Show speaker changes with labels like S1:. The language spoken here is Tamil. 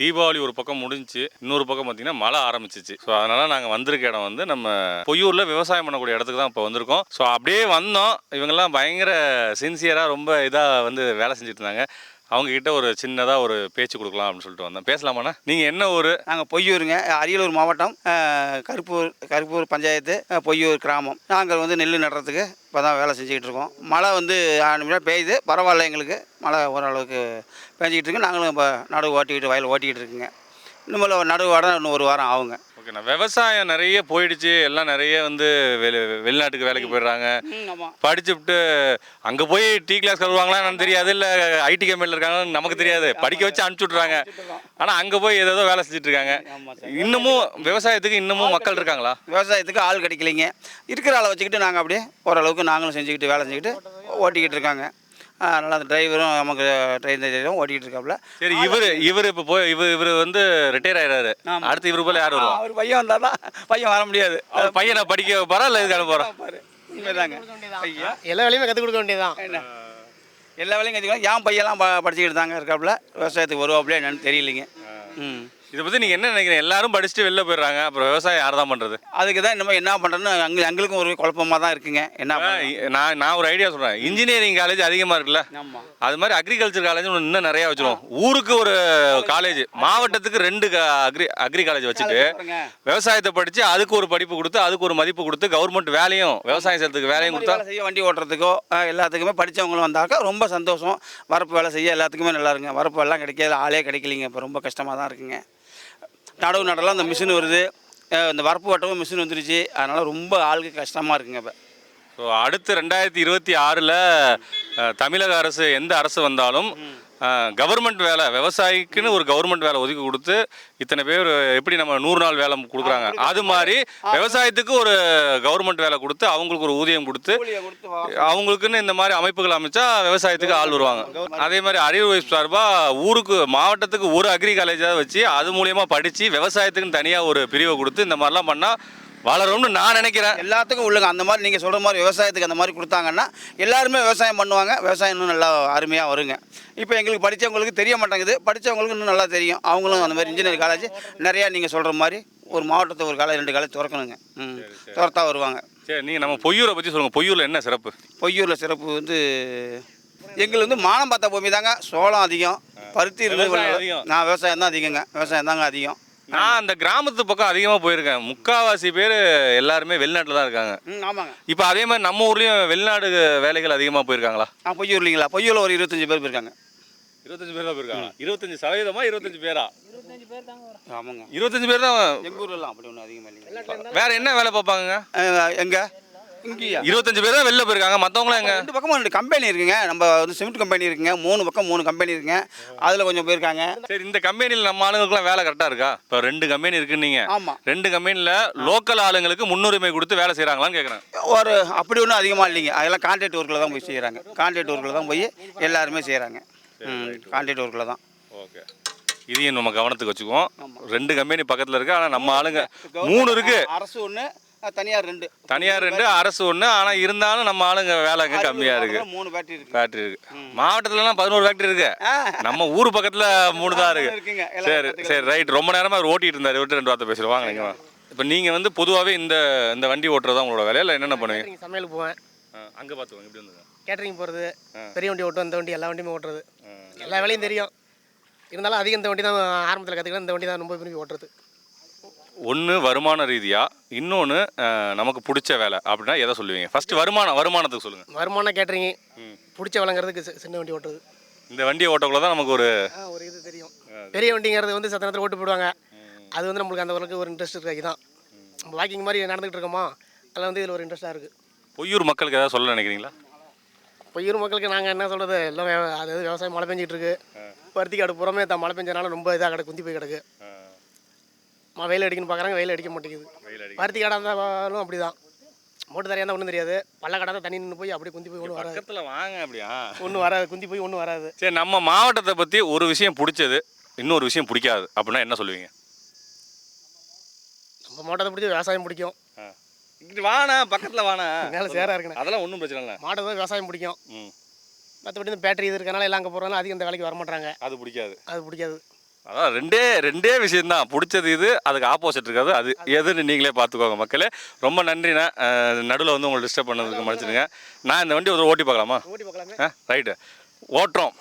S1: தீபாவளி ஒரு பக்கம் முடிஞ்சிச்சு, இன்னொரு பக்கம் பார்த்தீங்கன்னா மழை ஆரம்பிச்சிச்சு. ஸோ அதனால நாங்கள் வந்திருக்க இடம் வந்து நம்ம பொய்யூரில் விவசாயம் பண்ணக்கூடிய இடத்துக்கு தான் இப்போ வந்திருக்கோம். ஸோ அப்படியே வந்தோம், இவங்கெல்லாம் பயங்கர சின்சியராக ரொம்ப இதாக வந்து வேலை செஞ்சுட்டு இருந்தாங்க. அவங்கக்கிட்ட ஒரு சின்னதாக ஒரு பேச்சு கொடுக்கலாம் அப்படின்னு சொல்லிட்டு வந்தேன். பேசலாமாண்ணா? நீங்கள் என்ன ஊர்?
S2: நாங்கள் பொய்யூருங்க, அரியலூர் மாவட்டம், கருப்பூர் பஞ்சாயத்து, பொய்யூர் கிராமம். நாங்கள் வந்து நெல் நடுறதுக்கு இப்போ தான் வேலை செஞ்சுக்கிட்டு இருக்கோம். மழை வந்து 6 நிமிடம் பெய்யுது, பரவாயில்ல, எங்களுக்கு மழை ஓரளவுக்கு பெஞ்சிக்கிட்டு இருக்கு. நாங்களும் இப்போ நடுவு ஓட்டிக்கிட்டு வயல் ஓட்டிக்கிட்டு இருக்குங்க. இன்னும் நடுவு வாரம் இன்னும் 1 வாரம் ஆகுங்க.
S1: ஓகேண்ணா. விவசாயம் நிறைய போயிடுச்சு, எல்லாம் நிறைய வந்து வெளிநாட்டுக்கு வேலைக்கு போயிடுறாங்க. படிச்சுட்டு அங்கே போய் டீ கிளாஸ் கழுவாங்களா என்னன்னு தெரியாது, இல்லை ஐடி கம்பெனியில் இருக்காங்கன்னு நமக்கு தெரியாது. படிக்க வச்சு அனுப்பிச்சி விட்றாங்க. ஆனால் அங்கே போய் ஏதோ வேலை செஞ்சுட்டு இருக்காங்க. இன்னமும் விவசாயத்துக்கு இன்னமும் மக்கள் இருக்காங்களா?
S2: விவசாயத்துக்கு ஆள் கிடைக்கலைங்க. இருக்கிற ஆளை வச்சுக்கிட்டு நாங்கள் அப்படியே ஓரளவுக்கு நாங்களும் செஞ்சுக்கிட்டு வேலை செஞ்சுக்கிட்டு ஓட்டிக்கிட்டு இருக்காங்க. அதனால் அந்த டிரைவரும் நமக்கு டிரைவரும் ஓட்டிகிட்டு இருக்காப்புல.
S1: சரி, இவர் இப்போ போய் இவர் வந்து ரிட்டையர் ஆயிடுறாரு. அடுத்து இவர் போல யார் வருவா?
S2: அவர் பையன் வந்தால் தான். பையன் வர முடியாது.
S1: பையனை படிக்க போகிறா இல்லை இதுக்கான போகிறோம்?
S2: உண்மைதாங்க.
S3: எல்லா வேலையுமே கற்றுக் கொடுக்க வேண்டியதான்.
S2: எல்லா வேலையும் கற்றுக்கலாம். என் பையெல்லாம் படிச்சுக்கிட்டு தாங்க இருக்காப்புல. விவசாயத்துக்கு வருவாப்புல என்னன்னு தெரியலைங்க.
S1: இதை பற்றி நீங்கள் என்ன நினைக்கிறீங்க? எல்லாரும் படிச்சுட்டு வெளில போயிடுறாங்க, அப்புறம் விவசாயம் யார் தான் பண்ணுறது?
S2: அதுக்கு தான் இன்னும் என்ன பண்ணுறதுன்னு எங்களுக்கும் ஒரு குழப்பமாக தான் இருக்குங்க. என்ன
S1: நான் ஒரு ஐடியா சொல்கிறேன். இன்ஜினியரிங் காலேஜ் அதிகமாக இருக்குல்ல, அது மாதிரி அக்ரிகல்ச்சர் காலேஜ் இன்னும் நிறையா வச்சுருவோம். ஊருக்கு ஒரு காலேஜ், மாவட்டத்துக்கு 2 அக்ரி காலேஜ் வச்சுட்டு விவசாயத்தை படித்து அதுக்கு ஒரு படிப்பு கொடுத்து அதுக்கு ஒரு மதிப்பு கொடுத்து கவர்மெண்ட் வேலையும் விவசாயம் செய்யறதுக்கு வேலையும் கொடுத்தா
S2: செய்ய, வண்டி ஓட்டுறதுக்கோ எல்லாத்துக்குமே படித்தவங்களும் வந்தாக்கா ரொம்ப சந்தோஷம். வரப்பு வேலை செய்ய எல்லாத்துக்குமே நல்லா இருக்குங்க. வரப்பு எல்லாம் கிடைக்காது, ஆளே கிடைக்கலிங்க. இப்போ ரொம்ப கஷ்டமாக தான் இருக்குங்க. நடவு நடலாம் அந்த மிஷின் வருது, இந்த வரப்பு வட்டமும் மிஷின் வந்துருச்சு. அதனால் ரொம்ப ஆளுக்கு கஷ்டமாக இருக்குங்க இப்போ.
S1: ஸோ அடுத்து 2026 தமிழக அரசு எந்த அரசு வந்தாலும் கவர்மெண்ட் வேலை, விவசாயிக்குன்னு ஒரு கவர்மெண்ட் வேலை ஒதுக்கி கொடுத்து இத்தனை பேர் எப்படி நம்ம 100 நாள் வேலை கொடுக்குறாங்க, அது மாதிரி விவசாயத்துக்கு ஒரு கவர்மெண்ட் வேலை கொடுத்து அவங்களுக்கு ஒரு ஊதியம் கொடுத்து அவங்களுக்குன்னு இந்த மாதிரி அமைப்புகள் அமைச்சா விவசாயத்துக்கு ஆள் வருவாங்க. அதே மாதிரி அரியலூர் சார்பாக ஊருக்கு மாவட்டத்துக்கு ஒரு அக்ரி காலேஜாக வச்சு அது மூலியமாக படித்து விவசாயத்துக்குன்னு தனியாக ஒரு பிரிவை கொடுத்து இந்த மாதிரிலாம் பண்ணால் வளரும்னு நான் நினைக்கிறேன்.
S2: எல்லாத்துக்கும் உள்ளுங்க அந்த மாதிரி நீங்கள் சொல்கிற மாதிரி விவசாயத்துக்கு அந்த மாதிரி கொடுத்தாங்கன்னா எல்லாருமே விவசாயம் பண்ணுவாங்க. விவசாயம் இன்னும் நல்லா அருமையாக வருங்க. இப்போ எங்களுக்கு படித்தவங்களுக்கு தெரிய மாட்டேங்குது, படித்தவங்களுக்கு இன்னும் நல்லா தெரியும். அவங்களும் அந்த மாதிரி இன்ஜினியரிங் காலேஜ் நிறையா நீங்கள் சொல்கிற மாதிரி ஒரு மாவட்டத்தை ஒரு காலேஜ் 2 காலேஜ் திறக்கணுங்க. திறத்தா வருவாங்க.
S1: சரி, நீங்கள் நம்ம பொய்யூரை பற்றி சொல்லுங்கள். பொய்யூரில் என்ன சிறப்பு?
S2: பொய்யூரில் சிறப்பு வந்து எங்களுக்கு வந்து மானம் பார்த்த பூமி தாங்க. சோளம் அதிகம், பருத்தி இருக்குது. நான் விவசாயம் தான் அதிகங்க. விவசாயம் தாங்க அதிகம்.
S1: நான் அந்த கிராமத்து பக்கம் அதிகமாக போயிருக்கேன். முக்கால்வாசி பேர் எல்லாருமே வெளிநாட்டில் தான் இருக்காங்க.
S2: ஆமாங்க.
S1: இப்போ அதே மாதிரி நம்ம ஊர்லேயும் வெளிநாடு வேலைகள் அதிகமாக போயிருக்காங்களா?
S2: பொய்யூர் இல்லைங்களா? பொய்யூரில் ஒரு 25 பேர் போயிருக்காங்க.
S1: 25 பேர் தான் போயிருக்காங்க. 25% 25 பேரா?
S3: 25 பேர் தாங்க.
S1: ஆமாங்க, 25 பேர் தான்.
S2: எங்கள் ஊர்லாம் அப்படி ஒன்றும் அதிகமாக இல்லைங்க.
S1: வேற என்ன வேலை பார்ப்பாங்க
S2: எங்கே? இங்கேயா
S1: 25 பேர் தான் வெளில போயிருக்காங்க. மற்றவங்களாம் எங்க?
S2: 2 பக்கமும் 2 கம்பெனி இருக்குங்க. நம்ம வந்து சிமெண்ட் கம்பெனி இருக்குங்க. 3 பக்கம் 3 கம்பெனி இருக்குங்க. அதில் கொஞ்சம் போயிருக்காங்க.
S1: சரி, இந்த கம்பெனியில் நம்ம ஆளுங்களுக்குலாம் வேலை கரெக்டாக இருக்கா? இப்போ 2 கம்பெனி இருக்குன்னு நீங்கள்.
S2: ஆமாம்.
S1: 2 கம்பெனியில் லோக்கல் ஆளுங்களுக்கு முன்னுரிமை கொடுத்து வேலை செய்கிறாங்களான்னு கேட்குறேன்.
S2: ஒரு அப்படி ஒன்றும் அதிகமாக இல்லைங்க. அதெல்லாம் கான்ட்ராக்ட் ஒர்க்கில் தான் போய் செய்கிறாங்க. கான்ட்ராக்ட் ஒர்க்கில் தான் போய் எல்லாருமே செய்கிறாங்க. கான்ட்ராக்ட் ஒர்க்கில் தான்.
S1: ஓகே, இதையும் நம்ம கவனத்துக்கு வச்சுக்குவோம். 2 கம்பெனி பக்கத்தில் இருக்குது. ஆனால் நம்ம ஆளுங்க 3 இருக்குது.
S2: அரசு 1, தனியார் 2.
S1: தனியார் 2, அரசு 1. ஆனால் இருந்தாலும் நம்ம ஆளுங்க வேலைங்க கம்மியாக இருக்குது.
S2: 3 ஃபேக்ட்ரி இருக்குது.
S1: ஃபேக்ட்ரி இருக்குது. மாவட்டத்துலலாம் 11 ஃபேக்ட்ரி இருக்கு. நம்ம ஊர் பக்கத்தில் 3 தான் இருக்குது. சரி சரி, ரைட். ரொம்ப நேரமாக ஓட்டிகிட்டு இருந்தார். விட்டு 2 வார்த்தை பேசுவாங்க. நீங்கள் இப்போ நீங்கள் வந்து பொதுவாகவே இந்த வண்டி ஓட்டுறதா உங்களோட வேலையா இல்லை என்னென்ன பண்ணுவீங்க?
S3: சமையல் போவேன்.
S1: அங்கே பார்த்துவாங்க. இப்படி வந்துங்க
S3: கேட்டரிங் போகிறது, பெரிய வண்டி ஓட்டுவோம். இந்த வண்டி எல்லா வண்டியுமே ஓட்டுறது, எல்லா வேலையும் தெரியும். இருந்தாலும் அதிகம் இந்த வண்டி தான் ஆரம்பத்தில் கற்றுக்கலாம். இந்த வண்டி தான் ரொம்ப விரும்பி ஓட்டுறது.
S1: ஒன்று வருமான ரீதியாக, இன்னொன்று நமக்கு பிடிச்ச வேலை அப்படின்னா எதை சொல்லுவீங்க? ஃபர்ஸ்ட் வருமானத்துக்கு சொல்லுங்கள்.
S3: வருமானம் கேட்டரிங், பிடிச்ச வேலைங்கிறதுக்கு சின்ன வண்டி ஓட்டுறது.
S1: இந்த வண்டியை ஓட்டக்குள்ள தான் நமக்கு ஒரு
S3: இது தெரியும். பெரிய வண்டிங்கிறது வந்து சத்த நேரத்தில் ஓட்டு போடுவாங்க. அது வந்து நம்மளுக்கு அந்த அளவுக்கு ஒரு இன்ட்ரெஸ்ட் இருக்குது. இதுதான் நம்ம வாக்கிங் மாதிரி நடந்துகிட்டு இருக்கோமா, அதில் வந்து இதில் ஒரு இன்ட்ரெஸ்ட்டாக இருக்குது.
S1: பொய்யூர் மக்களுக்கு ஏதாவது சொல்ல நினைக்கிறீங்களா?
S3: பொய்யூர் மக்களுக்கு நாங்கள் என்ன சொல்கிறது, எல்லாம் அதாவது விவசாயம் மழை பெஞ்சிட்டு இருக்கு. பருத்தி காடு புறமே மழை பெஞ்சனால ரொம்ப இதாக கிடக்கு, குந்தி போய் கிடக்கு. வெயில் அடிக்கணும்னு பார்க்குறாங்க, வெயில் அடிக்க மாட்டேங்குது. பருத்தி காடாக இருந்தாலும் அப்படி தான். மோட்டு தரையாக இருந்தால் ஒன்றும் தெரியாது. பள்ள கடை தான் தண்ணி நின்று போய் அப்படியே குந்தி போய் ஒன்றும் வராது.
S1: பக்கத்தில் வாங்க, அப்படியா
S3: ஒன்றும் வராது, குந்தி போய் ஒன்றும் வராது.
S1: சரி, நம்ம மாவட்டத்தை பற்றி ஒரு விஷயம் பிடிச்சது, இன்னொரு விஷயம் பிடிக்காது அப்படின்னா என்ன சொல்லுவீங்க?
S3: நம்ம மாவட்டத்தை பிடிச்சி விவசாயம் பிடிக்கும்.
S1: இங்கிட்டு வாண்ணா, பக்கத்தில் வாண்ணா,
S3: மேலே சேராக இருக்குண்ணே.
S1: அதெல்லாம் ஒன்றும் பிரச்சனை இல்லை.
S3: மாவட்டத்தை விவசாயம் பிடிக்கும். மற்றபடி இந்த பேட்டரி இது இருக்கனால எல்லாம் அங்கே போகிறனால அதிகம் இந்த வேலைக்கு வர மாட்டாங்க.
S1: அது பிடிக்காது.
S3: அது பிடிக்காது.
S1: அதான் ரெண்டே விஷயம்தான் பிடிச்சது இது, அதுக்கு ஆப்போசிட் இருக்காது, அது எதுன்னு நீங்களே பார்த்துக்கோங்க மக்களே. ரொம்ப நன்றிண்ணா, நடுவில் வந்து உங்களை டிஸ்டர்ப் பண்ணதுக்கு மன்னிச்சிடுங்க. நான் இந்த வண்டி ஒரு ஓட்டி பார்க்கலாமா?
S3: ஓட்டி பார்க்கலாமே.
S1: ரைட்டு ஓட்டுறோம்.